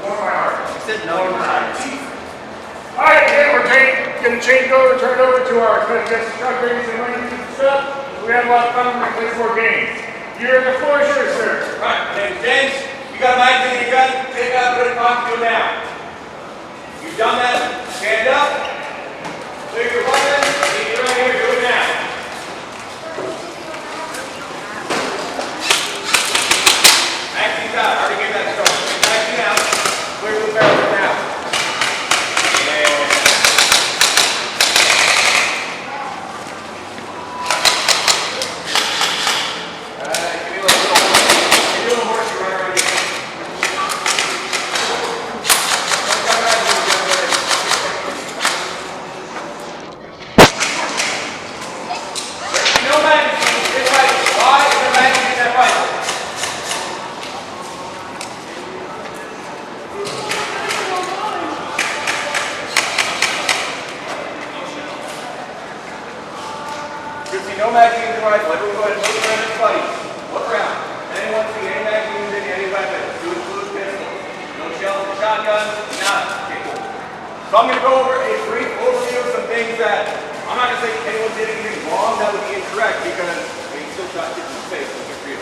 Warm my heart. You said no. All right, again, we're going to turn it over to our instructors and learning stuff. We have a lot of fun when we play 4 games. The floor is yours, sir. Right, my name's James. You got a magazine in your gun, take it out, put it in your pocket, do it now. You've done that, stand up, clear your weapon, get right here, do it now. Magazine's out, I already gave that start. Magazine out, clear the barrel now. No magazines in the rifle. Everyone go ahead and look around at buddies. Look around. Anyone see any magazines in any weapons? Do include pistols. No shells in shotguns? None. Okay, cool. So I'm going to go over a brief overview of some things that I'm not going to say anyone did anything wrong. That would be incorrect because you still shot kids in the face. So good for you.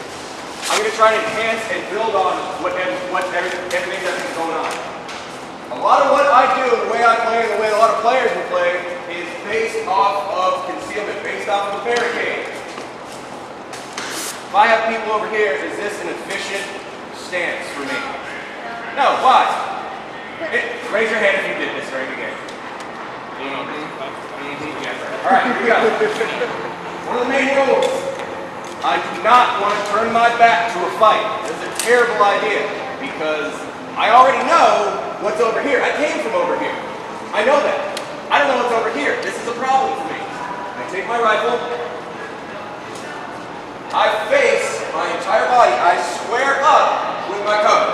I'm going to try to enhance and build on everything that's going on. A lot of what I do and the way I play and the way a lot of players will play is based off of concealment, based off of a barricade. If I have people over here, is this an efficient stance for me? No, why? Raise your hand if you did this during the game. Alright, here we go. One of the main rules. I do not want to turn my back to a fight. This is a terrible idea because I already know what's over here. I came from over here. I know that. I don't know what's over here. This is a problem for me. I take my rifle. I face my entire body. I square up with my cover.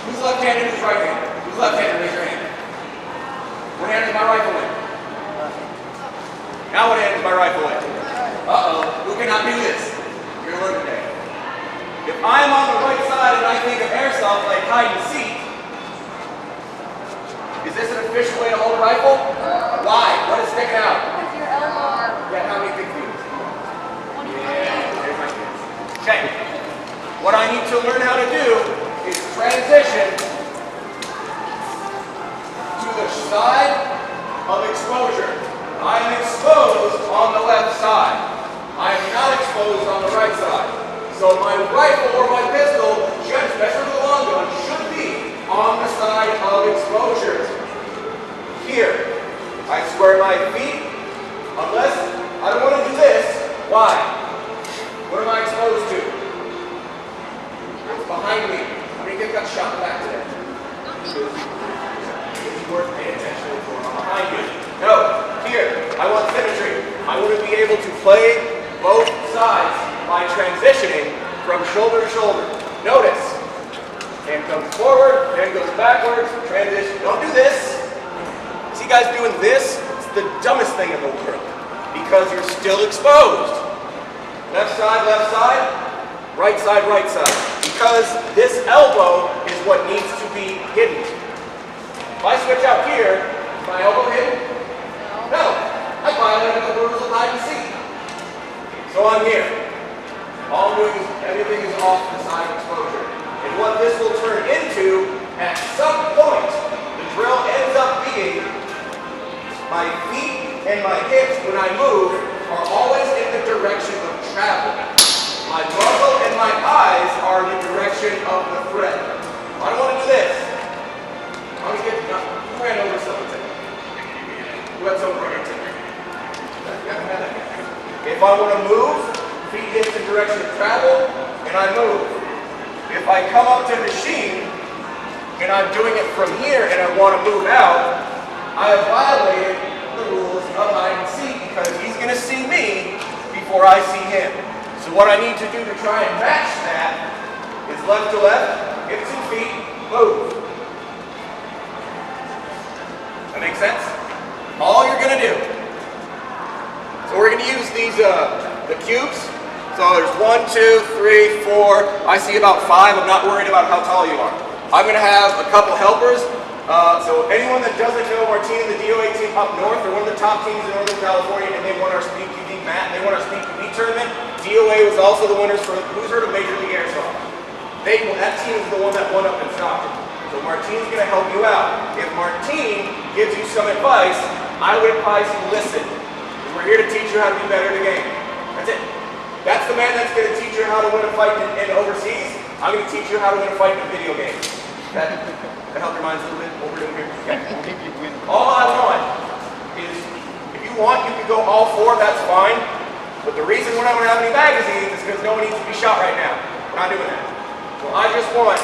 Who's left-handed? Who's right-handed? Who's left-handed? Raise your hand. What hand is my rifle in? Now what hand is my rifle in? Uh-oh. Who cannot do this? You're gonna learn today. If I'm on the right side and I think of airsoft like hide and seek, is this an efficient way to hold a rifle? Why? What is sticking out? With your elbow. Yeah, how many big feet? Yeah, there's my kids. Okay. What I need to learn how to do is transition to the side of exposure. I'm exposed on the left side. I am not exposed on the right side. So my rifle or my pistol, especially the long gun, should be on the side of exposure. Here, I square my feet, unless I don't want to do this. Why? What am I exposed to? What's behind me? How many kids got shot in the back today? It's worth paying attention to. I'm behind you. No, here, I want symmetry. I want to be able to play both sides by transitioning from shoulder to shoulder. Notice, hand comes forward, hand goes backwards, transition. Don't do this. See guys doing this? It's the dumbest thing in the world because you're still exposed. Left side, right side, right side. Because this elbow is what needs to be hidden. If I switch out here, is my elbow hidden? No. I violated the rules of hide and seek. So I'm here. All I'm doing is everything is off the side of exposure. And what this will turn into, at some point, the drill ends up being my feet and my hips when I move are always in the direction of travel. My muzzle and my eyes are in the direction of the threat. I don't want to do this. I want to get who ran over something. Who had someone run into me? If I want to move, feet hit the direction of travel, and I move. If I come up to the machine, and I'm doing it from here, and I want to move out, I have violated the rules of hide and seek because he's going to see me before I see him. So what I need to do to try and match that is left to left, hips and feet, move. That make sense? All you're going to do. So we're going to use these, the cubes. So there's 1, 2, 3, 4. I see about 5. I'm not worried about how tall you are. I'm going to have a couple helpers. So anyone that doesn't know Martine, the DOA team up north, they're one of the top teams in Northern California, and they won our Speed PV they won our Speed PV tournament. DOA was also the winners for, who's heard of Major League Airsoft? That team is the one that won up in Stockton. So Martine's going to help you out. If Martine gives you some advice, I would advise you listen. We're here to teach you how to be better at the game. That's it. That's the man that's going to teach you how to win a fight in overseas. I'm going to teach you how to win a fight in a video game. That help your minds a little bit? What we're doing here? Yeah. All I want is, if you want, you can go all four, that's fine. But the reason we're not going to have any magazines is because no one needs to be shot right now. We're not doing that. So I just want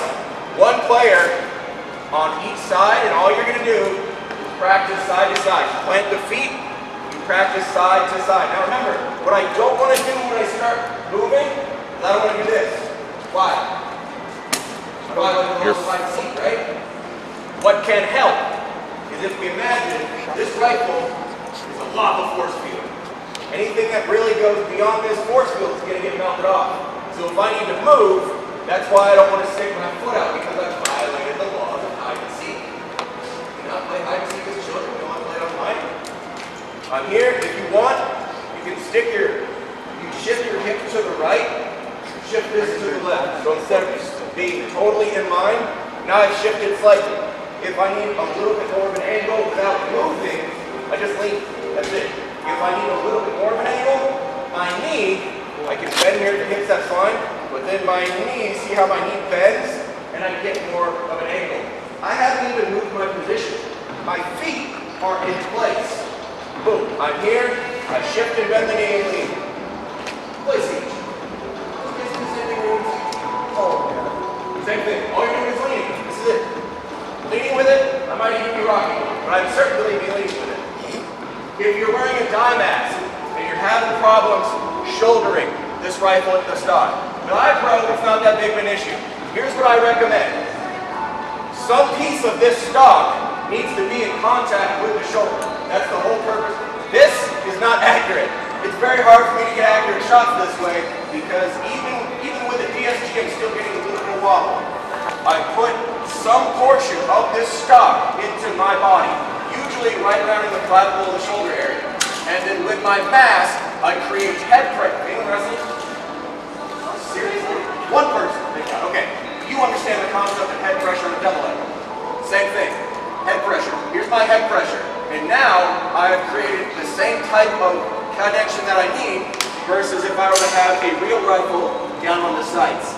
one player on each side, and all you're going to do is practice side to side. Plant the feet, you practice side to side. Now remember, what I don't want to do when I start moving is I don't want to do this. Why? Why like a little side seat, right? What can help is if we imagine this rifle is a lava force field. Anything that really goes beyond this force field is going to get melted off. So if I need to move, that's why I don't want to stick my foot out, because I've violated the laws of hide and seek. Do not play hide and seek as children. You want to play online? I'm here. If you want, you can shift your hip to the right, shift this to the left. So instead of being totally in line, now I've shifted slightly. If I need a little bit more of an angle without moving, I just lean. That's it. If I need a little bit more of an angle, my knee, I can bend here at the hips, that's fine. But then my knee, see how my knee bends? And I get more of an angle. I haven't even moved my position. My feet are in place. Boom. I'm here. I shift and bend the knee and lean. Place each. Same thing. All you're doing is leaning. This is it. Leaning with it, I might even be rocking, but I'm certainly be leaning with it. If you're wearing a dye mask and you're having problems shouldering this rifle at the stock, dye pro, it's not that big of an issue. Here's what I recommend. Some piece of this stock needs to be in contact with the shoulder. That's the whole purpose. This is not accurate. It's very hard for me to get accurate shots this way because even with a DSG, I'm still getting a little bit of wobble. I put some portion of this stock into my body, usually right around in the clavicle of the shoulder area. And then with my mask, I create head pressure. Anyone wrestling? Seriously? One person. Okay. You understand the concept of head pressure on a double leg. Same thing. Head pressure. Here's my head pressure. And now I have created the same type of connection that I need versus if I were to have a real rifle down on the sights.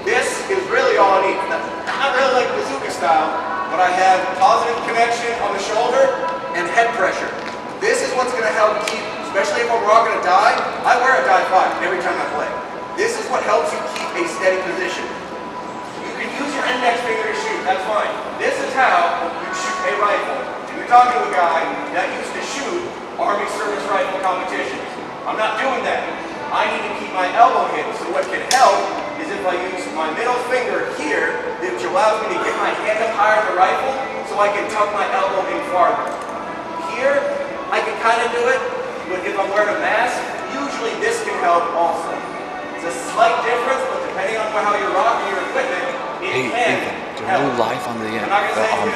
This is really all I need. Not really like bazooka style, but I have positive connection on the shoulder and head pressure. This is what's going to help keep, especially if we're all going to die. I wear a die 5 every time I play. This is what helps you keep a steady position. You can use your index finger to shoot, that's fine. This is how you shoot a rifle. And you're talking to a guy that used to shoot Army service rifle competitions. I'm not doing that. I need to keep my elbow hidden, so what can help is if I use my middle finger here, which allows me to get my hand up higher than the rifle, so I can tuck my elbow in farther. Here, I can kind of do it, but if I'm wearing a mask, usually this can help also. It's a slight difference, but depending on how you're rocking your equipment, it can Do I go live on the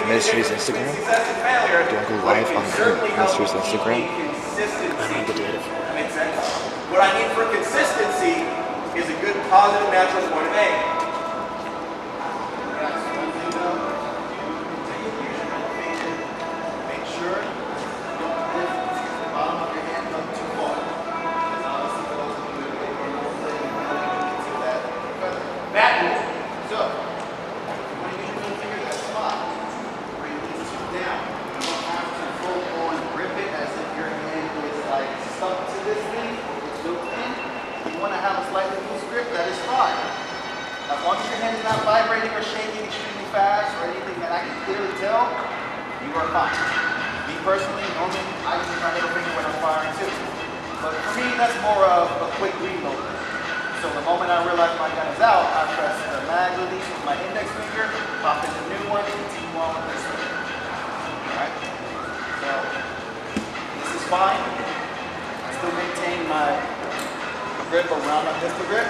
Ministry's Instagram? Do I go live on the Ministry's Instagram? I need the data. That makes sense. What I need for consistency is a good, positive, natural point of aim. Make sure you don't lift the bottom of your hand up too far. Because obviously those of you that are more playing, to that feather. That move. So, when you get your middle finger to that spot, bring these two down. You don't have to full on grip it as if your hand is like stuck to this thing. It's built in. You want to have a slightly loose grip, that is fine. As long as your hand is not vibrating or shaking extremely fast or anything that I can clearly tell, you are fine. Me personally, normally I use my middle finger when I'm firing too. But for me, that's more of a quick reload. So the moment I realize my gun is out, I press the mag release with my index finger, pop in the new one, continue on with this one. Alright? So this is fine. I still maintain my grip around my pistol grip,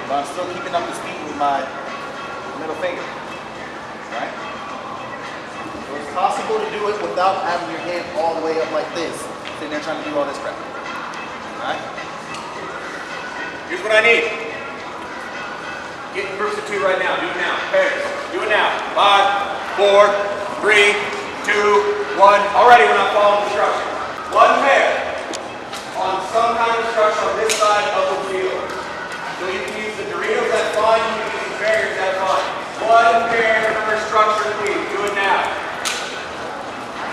but I'm still keeping up the speed with my middle finger. possible to do it without having your hand all the way up like this, sitting there trying to do all this crap. Alright? Here's what I need. Get in groups of 2 right now. Do it now. Pairs. Do it now. 5, 4, 3, 2, 1. Already we're not following instructions. 1 pair on some kind of structure on this side of the field. So you can use the Doritos, that's fine. You can use the barriers, that's fine. 1 pair per structure, please. Do it now.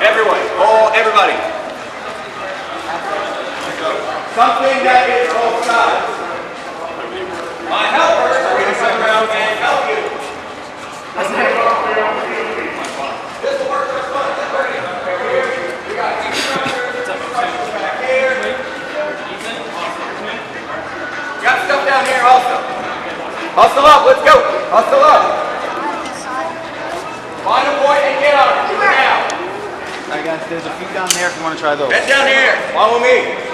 Everyone. Oh, everybody. Something that is both sides. My helpers are going to come around and help you. This will work just fine. That's perfect. Here, we got 2 structures back here. Got stuff down here also. Hustle up, let's go. Hustle up. Find a point and get on it. Do it now. Alright guys, there's a few down there if you want to try those. Head down here. Follow me.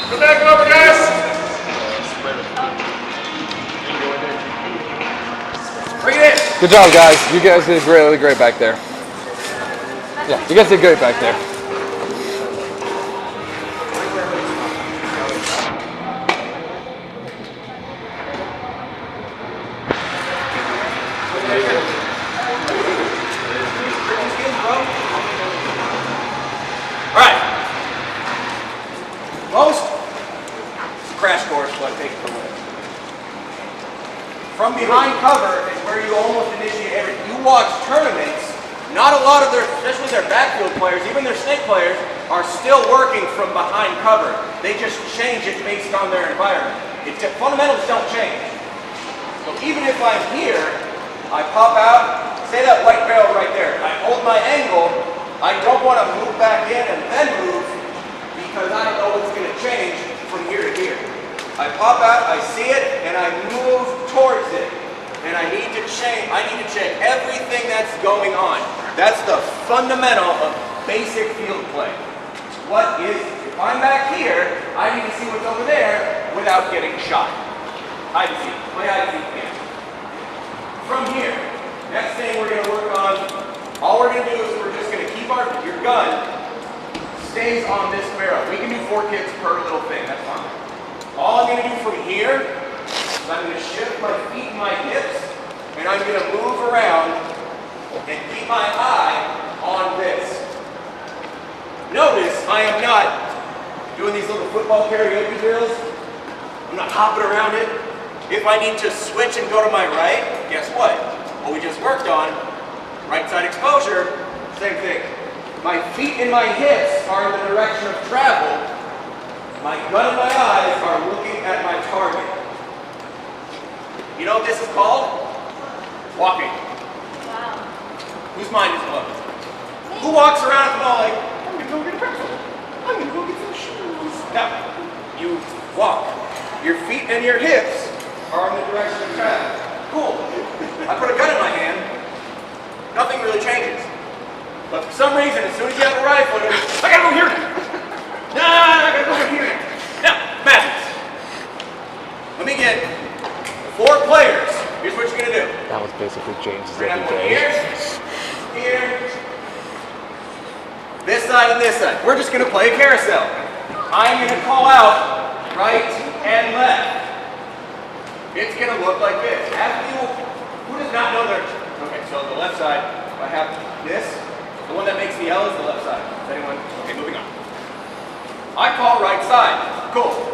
Come back over, guys. Bring it in. Good job, guys. You guys did really great back there. Yeah, you guys did great back there. Alright. Most crash course, but take it away. From behind cover is where you almost initiate everything. You watch tournaments, not a lot of their, especially their backfield players, even their snake players, are still working from behind cover. They just change it based on their environment. Fundamentals don't change. So even if I'm here, I pop out, say that white barrel right there. I hold my angle. I don't want to move back in and then move because I don't know what's going to change from here to here. I pop out, I see it, and I move towards it. And I need to check everything that's going on. That's the fundamental of basic field play. What is, if I'm back here, I need to see what's over there without getting shot. Hide and seek, play hide and seek again. From here, next thing we're going to work on, all we're going to do is we're just going to keep your gun stays on this barrel. We can do 4 kicks per little thing, that's fine. All I'm going to do from here is I'm going to shift my feet and my hips, and I'm going to move around and keep my eye on this. Notice I am not doing these little football karaoke drills. I'm not hopping around it. If I need to switch and go to my right, guess what? What we just worked on, right side exposure, same thing. My feet and my hips are in the direction of travel. My gun and my eyes are looking at my target. You know what this is called? Walking. Whose mind is blown? Who walks around at the mall like, I'm gonna go get a pretzel. I'm gonna go get some shoes. Now, you walk. Your feet and your hips are in the direction of travel. Cool. I put a gun in my hand. Nothing really changes. But for some reason, as soon as you have a rifle, you're like, I gotta go here now. Nah, I gotta go over here now. Now, madness. Let me get 4 players. Here's what you're gonna do. That was basically James's We're gonna have every one day. here, this side and this side. We're just gonna play a carousel. I'm gonna call out right and left. It's gonna look like this. Who does not know their, okay, so the left side, I have this. The one that makes the L is the left side. Is anyone, okay, moving on. I call right side, cool.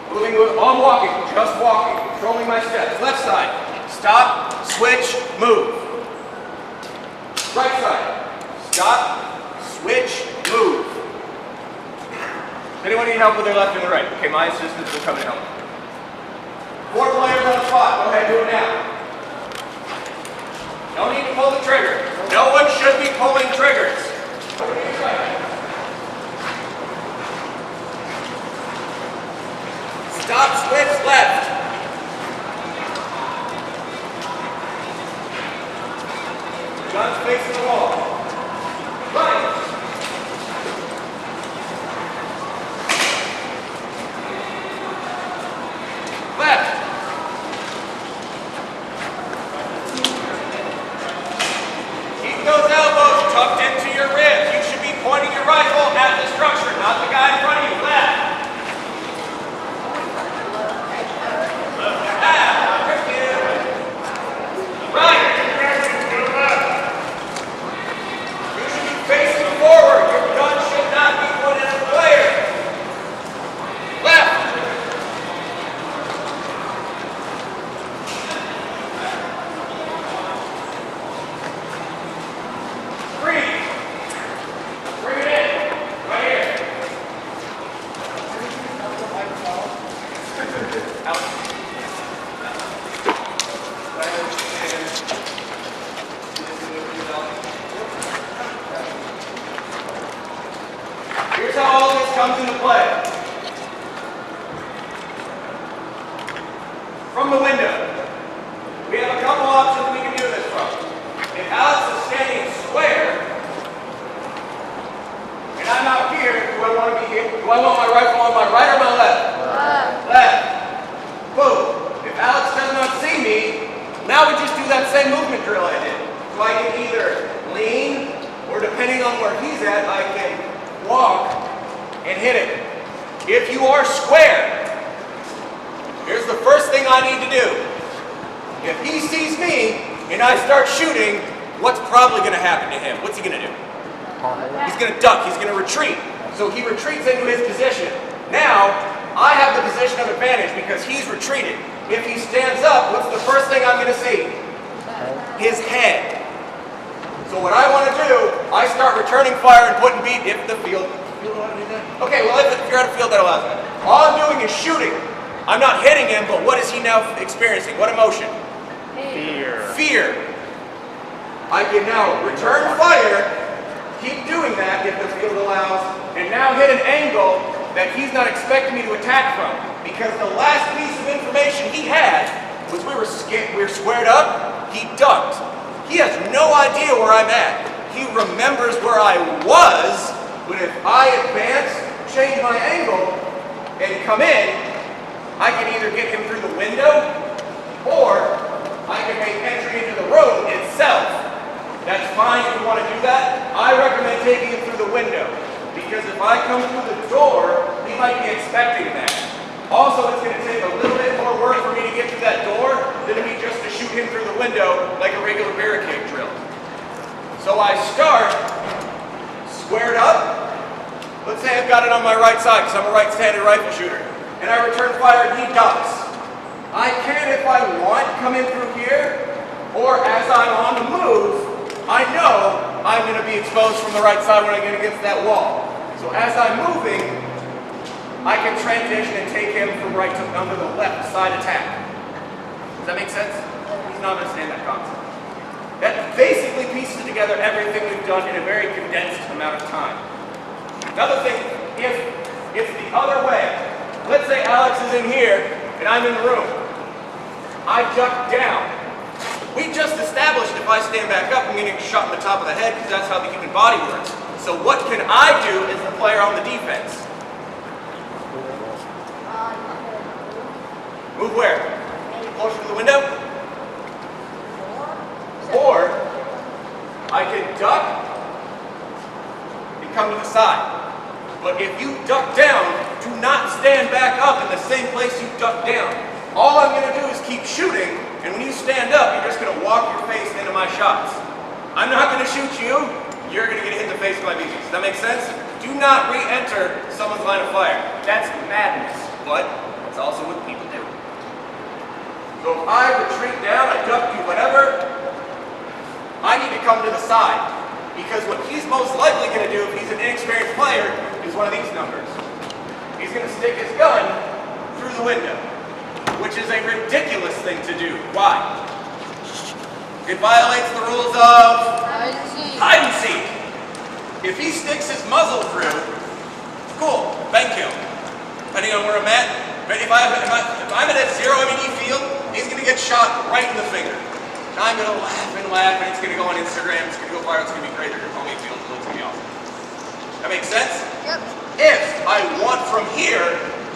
I'm walking, just walking, controlling my steps. Left side, stop, switch, move. Right side, stop, switch, move. Does anyone need help with their left and the right? Okay, my assistants will come and help. 4 players on the spot. Go ahead, do it now. No need to pull the trigger. No one should be pulling triggers. Stop, switch, left. Guns facing the wall. Right. Left. Keep those elbows tucked into your ribs. You should be pointing your rifle at the structure, not the guy in front of you. Left. Right. You should be facing forward. Your gun should not be pointed at the player. Left. Bring it in, right here. Out. Here's how all this comes into play. From the window, we have a couple options we can do this from. If Alex is standing square, and I'm out here, do I want to be here? Do I want my rifle on my right or my left? Left. Boom. If Alex does not see me, now we just do that same movement drill I did. So I can either lean, or depending on where he's at, I can walk and hit it. If you are square, here's the first thing I need to do. If he sees me and I start shooting, what's probably going to happen to him? What's he going to do? He's going to duck. He's going to retreat. So he retreats into his position. Now, I have the position of advantage because he's retreated. If he stands up, what's the first thing I'm going to see? His head. So what I want to do, I start returning fire and putting beat if the field allow to do that? Okay, well if you're at a field that allows that. All I'm doing is shooting. I'm not hitting him, but what is he now experiencing? What emotion? Fear. Fear. I can now return fire, keep doing that if the field allows, and now hit an angle that he's not expecting me to attack from. Because the last piece of information he had was we were squared up, he ducked. He has no idea where I'm at. He remembers where I was, but if I advance, change my angle, and come in, I can either get him through the window, or I can make entry into the room itself. That's fine if you want to do that. I recommend taking him through the window, because if I come through the door, he might be expecting that. Also, it's going to take a little bit more work for me to get through that door than me just to shoot him through the window like a regular barricade drill. So I start squared up. Let's say I've got it on my right side because I'm a right-handed rifle shooter. And I return fire and he ducks. I can, if I want, come in through here, or as I'm on the move, I know I'm going to be exposed from the right side when I get against that wall. So as I'm moving, I can transition and take him from right to under the left side attack. Does that make sense? He's not understand that concept. basically pieces together everything we've done in a very condensed amount of time. Another thing, if it's the other way, let's say Alex is in here and I'm in the room. I duck down. We just established if I stand back up, I'm getting shot in the top of the head because that's how the human body works. So what can I do as the player on the defense? Move where? Closer to the window? Or I can duck and come to the side. But if you duck down, do not stand back up in the same place you duck down. All I'm going to do is keep shooting, and when you stand up, you're just going to walk your face into my shots. I'm not going to shoot you. You're going to get hit in the face with my BBs. Does that make sense? Do not re-enter someone's line of fire. That's madness, but it's also what people do. So if I retreat down, I duck, do whatever, I need to come to the side. Because what he's most likely going to do if he's an inexperienced player is one of these numbers. He's going to stick his gun through the window, which is a ridiculous thing to do. Why? It violates the rules of hide and seek. If he sticks his muzzle through, cool, thank you. Depending on where I'm at, if I'm at a 0 MED field, he's going to get shot right in the finger. And I'm going to laugh, and it's going to go on Instagram, it's going to go viral, it's going to be great, they're going to call me a field, it's going to be awesome. That makes sense? Yep. If I want from here,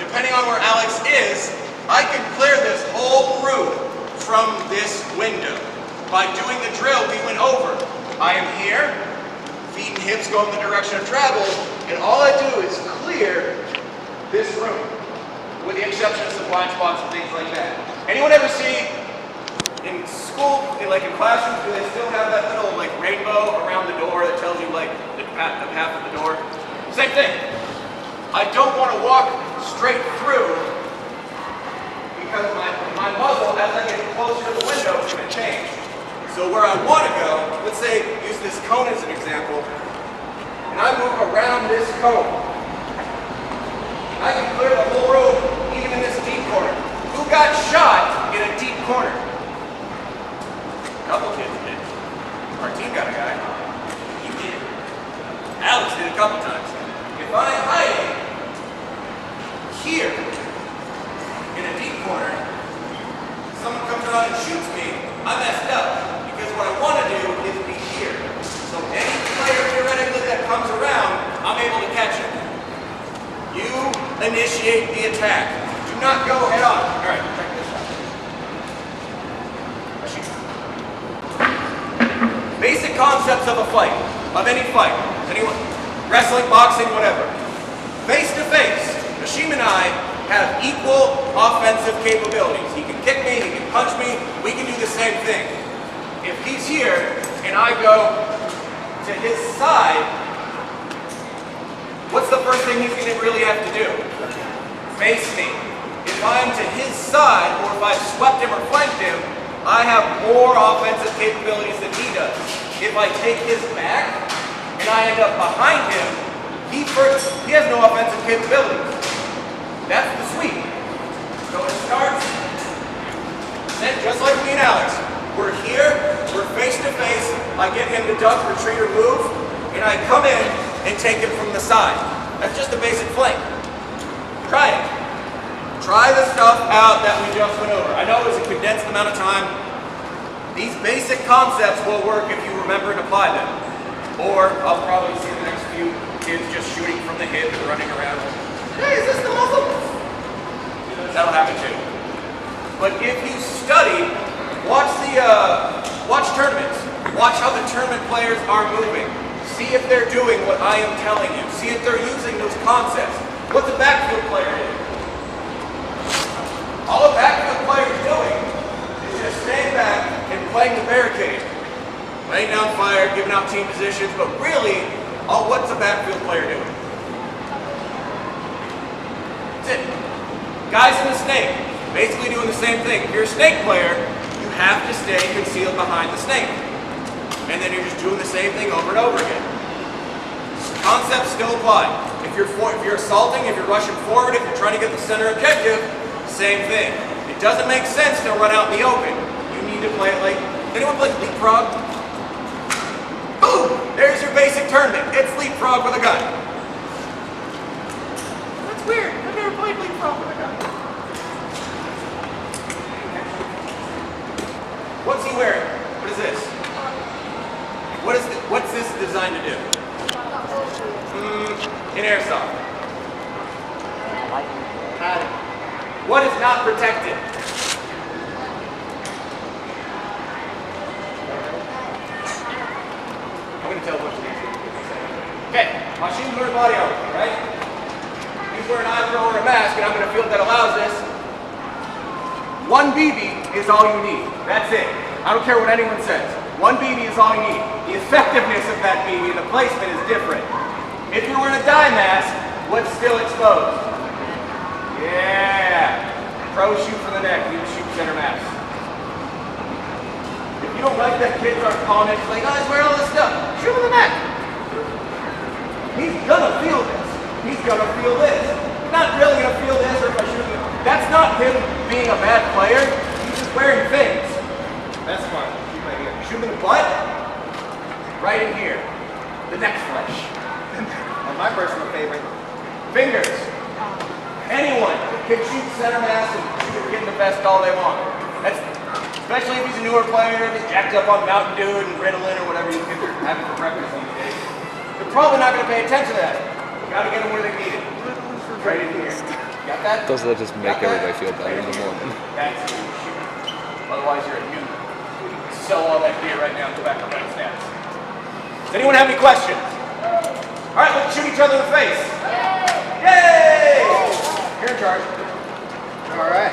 depending on where Alex is, I can clear this whole room from this window. By doing the drill we went over, I am here, feet and hips go in the direction of travel, and all I do is clear this room, with the exception of some blind spots and things like that. Anyone ever see in school, in classrooms, do they still have that little rainbow around the door that tells you the path of the door? Same thing. I don't want to walk straight through because my muzzle, as I get closer to the window, is going to change. So where I want to go, let's say, use this cone as an example, and I move around this cone. I can clear the whole room, even in this deep corner. Who got shot in a deep corner? A couple kids did. Our team got a guy. He did. Alex did a couple times. If I'm hiding here in a deep corner, someone comes around and shoots me, I messed up. Because what I want to do is be here. So any player theoretically that comes around, I'm able to catch him. You initiate the attack. Do not go head on. All right, check this out. Basic concepts of a fight, of any fight, anyone, wrestling, boxing, whatever. Face to face, Hashim and I have equal offensive capabilities. He can kick me, he can punch me, we can do the same thing. If he's here and I go to his side, what's the first thing he's going to really have to do? Face me. If I'm to his side, or if I've swept him or flanked him, I have more offensive capabilities than he does. If I take his back and I end up behind him, he has no offensive capabilities. That's the sweep. So it starts, then just like me and Alex, we're here, we're face to face, I get him to duck, retreat, or move, and I come in and take him from the side. That's just a basic flank. Try it. Try the stuff out that we just went over. I know it was a condensed amount of time. These basic concepts will work if you remember and apply them. Or I'll probably see the next few kids just shooting from the hip and running around. Hey, is this the muzzle? That'll happen too. But if you study, watch tournaments. Watch how the tournament players are moving. See if they're doing what I am telling you. See if they're using those concepts. What's a backfield player doing? All a backfield player is doing is just staying back and playing the barricade. Laying down fire, giving out team positions, but really, what's a backfield player doing? That's it. Guys in the snake, basically doing the same thing. If you're a snake player, you have to stay concealed behind the snake. And then you're just doing the same thing over and over again. Concepts still apply. If you're assaulting, if you're rushing forward, if you're trying to get the center objective, same thing. It doesn't make sense to run out in the open. You need to play it like, anyone play leapfrog? tournament. It's leapfrog with a gun. That's weird. I've never played leapfrog with a gun. What's he wearing? What is this? What's this designed to do? In airsoft. What is not protected? I'm going to tell a bunch of these. Okay, machine learned body armor, right? He's wearing an eye throw or a mask, and I'm going to field that allows this. One BB is all you need. That's it. I don't care what anyone says. One BB is all you need. The effectiveness of that BB, the placement is different. If you're wearing a dye mask, what's still exposed? Yeah. Pros shoot for the neck, you shoot center mass. If you don't like that kids are calling it, like, oh, he's wearing all this stuff, shoot him in the neck. He's gonna feel this. He's gonna feel this. He's not really gonna feel this, or if I shoot him, that's not him being a bad player. He's just wearing things. That's fine. Shoot right here. Shoot him in the butt. Right in here. The neck flesh. And my personal favorite. Fingers. Anyone can shoot center mass and shoot a kid in the vest all they want. That's especially if he's a newer player, if he's jacked up on Mountain Dew and Ritalin or whatever you kids are having for breakfast these days. They're probably not going to pay attention to that. You got to get them where they need it. Right in here. Got that? Doesn't that just make everybody feel better in the morning? That's who you shoot. Otherwise, you're a noob. Sell all that beer right now and go back on that stats. Does anyone have any questions? All right, let's shoot each other in the face. Yay! You're in charge. All right.